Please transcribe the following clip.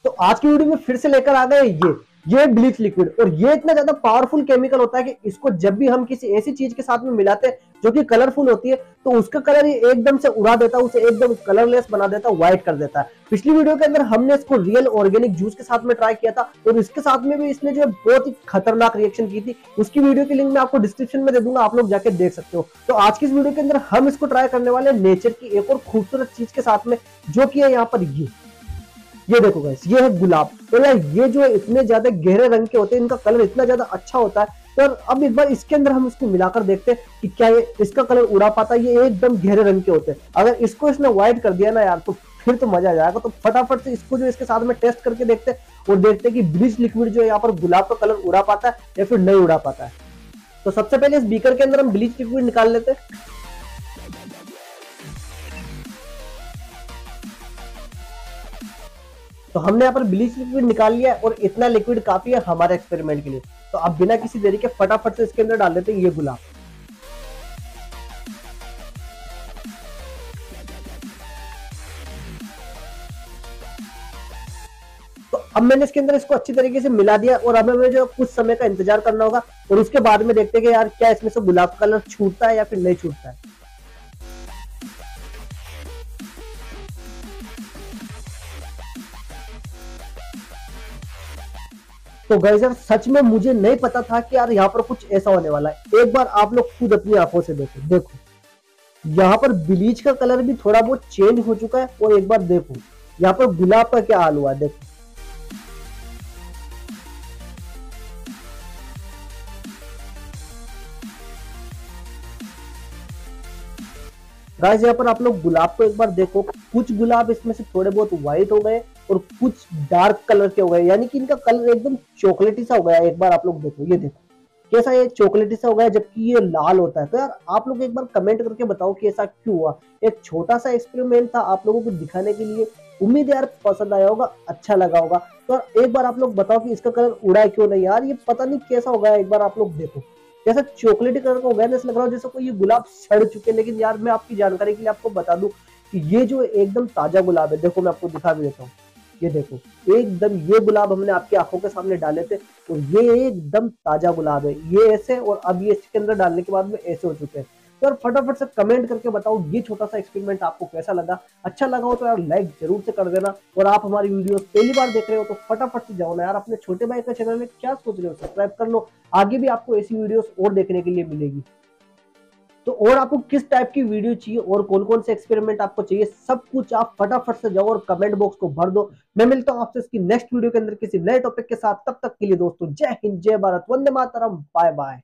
तो आज की वीडियो में फिर से लेकर आ गए ये ब्लीच लिक्विड। और ये इतना ज्यादा पावरफुल केमिकल होता है कि इसको जब भी हम किसी ऐसी चीज के साथ में मिलाते हैं जो कि कलरफुल होती है तो उसका कलर ये एकदम से उड़ा देता है, उसे एकदम कलरलेस बना देता है, व्हाइट कर देता है। पिछली वीडियो के अंदर हमने इसको रियल ऑर्गेनिक जूस के साथ में ट्राई किया था और इसके साथ में भी इसने जो बहुत ही खतरनाक रिएक्शन की थी, उसकी वीडियो की लिंक मैं आपको डिस्क्रिप्शन में दे दूंगा, आप लोग जाके देख सकते हो। तो आज की इस वीडियो के अंदर हम इसको ट्राई करने वाले नेचर की एक और खूबसूरत चीज के साथ में, जो कि है यहाँ पर ये देखो गाइस, ये है गुलाब। तो यार ये जो है इतने ज्यादा गहरे रंग के होते हैं, इनका कलर इतना ज्यादा अच्छा होता है। तो अब एक बार इसके अंदर हम इसको मिलाकर देखते हैं कि क्या ये इसका कलर उड़ा पाता है। ये एकदम गहरे रंग के होते हैं, अगर इसको इसने व्हाइट कर दिया ना यार तो फिर तो मजा आ जाएगा। तो फटाफट से इसको जो इसके साथ में टेस्ट करके देखते हैं और देखते हैं कि ब्लीच लिक्विड जो है यहाँ पर गुलाब का कलर उड़ा पाता है या फिर नहीं उड़ा पाता है। तो सबसे पहले इस बीकर के अंदर हम ब्लीच लिक्विड निकाल लेते हैं। तो हमने यहाँ पर ब्लीच लिक्विड निकाल लिया है और इतना लिक्विड काफी है हमारे एक्सपेरिमेंट के लिए। तो अब बिना किसी देरी के फटाफट से इसके अंदर डाल देते हैं ये गुलाब। तो अब मैंने इसके अंदर इसको अच्छी तरीके से मिला दिया और अब हमें जो कुछ समय का इंतजार करना होगा और उसके बाद में देखते हैं कि यार क्या इसमें से गुलाब का कलर छूटता है या फिर नहीं छूटता है। तो गाइस यार सच में मुझे नहीं पता था कि यार यहाँ पर कुछ ऐसा होने वाला है। एक बार आप लोग खुद अपनी आंखों से देखो यहाँ पर ब्लीच का कलर भी थोड़ा बहुत चेंज हो चुका है। और एक बार देखो यहाँ पर गुलाब का क्या हाल हुआ है, देखो। गाइस यहाँ पर आप लोग गुलाब को एक बार देखो, कुछ गुलाब इसमें से थोड़े बहुत व्हाइट हो गए और कुछ डार्क कलर के हो गए, यानी कि इनका कलर एकदम चॉकलेटी सा हो गया। एक बार आप लोग देखो, ये देखो कैसा ये चॉकलेटी सा हो गया जबकि ये लाल होता है। तो यार आप लोग एक बार कमेंट करके बताओ कि ऐसा क्यों हुआ। एक छोटा सा एक्सपेरिमेंट था आप लोगों को दिखाने के लिए, उम्मीद है यार पसंद आया होगा, अच्छा लगा होगा। तो एक बार आप लोग बताओ कि इसका कलर उड़ा क्यों नहीं यार, ये पता नहीं कैसा हो गया। एक बार आप लोग देखो जैसा चॉकलेटी कलर का हो गया ना, ऐसा लग रहा हो जैसे कोई ये गुलाब सड़ चुके। लेकिन यार मैं आपकी जानकारी के लिए आपको बता दूं कि ये जो एकदम ताजा गुलाब है, देखो मैं आपको दिखा भी देता हूँ। ये देखो एकदम ये गुलाब हमने आपकी आंखों के सामने डाले थे और ये एकदम ताजा गुलाब है। ये ऐसे और अब ये इसके अंदर डालने के बाद में ऐसे हो चुके हैं। तो यार फटाफट से कमेंट करके बताओ ये छोटा सा एक्सपेरिमेंट आपको कैसा लगा। अच्छा लगा हो तो यार लाइक जरूर से कर देना। और आप हमारी वीडियोस पहली बार देख रहे हो तो फटाफट से जाओ ना यार, अपने छोटे भाई का चैनल में क्या सोच रहे हो, सब्सक्राइब कर लो। आगे भी आपको ऐसी वीडियोस और देखने के लिए मिलेगी। तो और आपको किस टाइप की वीडियो चाहिए और कौन कौन से एक्सपेरिमेंट आपको चाहिए, सब कुछ आप फटाफट से जाओ और कमेंट बॉक्स को भर दो। मैं मिलता हूं आपसे इसकी नेक्स्ट वीडियो के अंदर किसी नए टॉपिक के साथ। तब तक के लिए दोस्तों जय हिंद, जय भारत, वंदे मातरम, बाय बाय।